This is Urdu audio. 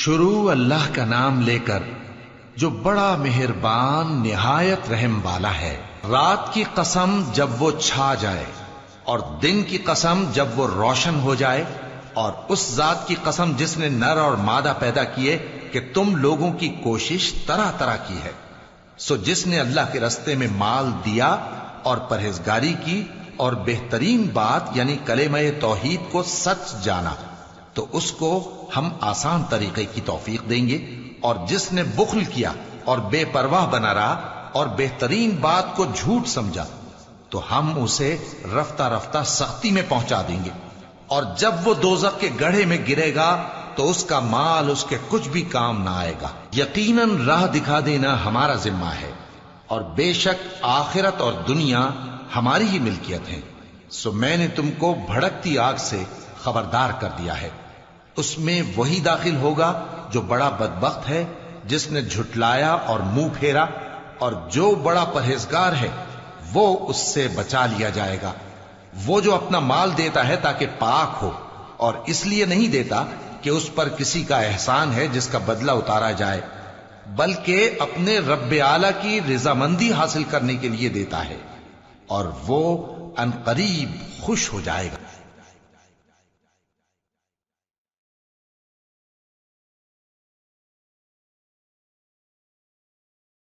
شروع اللہ کا نام لے کر جو بڑا مہربان نہایت رحم والا ہے۔ رات کی قسم جب وہ چھا جائے اور دن کی قسم جب وہ روشن ہو جائے، اور اس ذات کی قسم جس نے نر اور مادہ پیدا کیے کہ تم لوگوں کی کوشش طرح طرح کی ہے۔ سو جس نے اللہ کے رستے میں مال دیا اور پرہیزگاری کی اور بہترین بات یعنی کلمہ توحید کو سچ جانا، تو اس کو ہم آسان طریقے کی توفیق دیں گے، اور جس نے بخل کیا اور بے پرواہ بنا رہا اور بہترین بات کو جھوٹ سمجھا، تو ہم اسے رفتہ رفتہ سختی میں پہنچا دیں گے، اور جب وہ دوزخ کے گڑھے میں گرے گا تو اس کا مال اس کے کچھ بھی کام نہ آئے گا۔ یقیناً راہ دکھا دینا ہمارا ذمہ ہے، اور بے شک آخرت اور دنیا ہماری ہی ملکیت ہیں۔ سو میں نے تم کو بھڑکتی آگ سے خبردار کر دیا ہے، اس میں وہی داخل ہوگا جو بڑا بدبخت ہے، جس نے جھٹلایا اور منہ پھیرا، اور جو بڑا پرہیزگار ہے وہ اس سے بچا لیا جائے گا۔ وہ جو اپنا مال دیتا ہے تاکہ پاک ہو، اور اس لیے نہیں دیتا کہ اس پر کسی کا احسان ہے جس کا بدلہ اتارا جائے، بلکہ اپنے رب اعلی کی رضامندی حاصل کرنے کے لیے دیتا ہے، اور وہ عنقریب خوش ہو جائے گا۔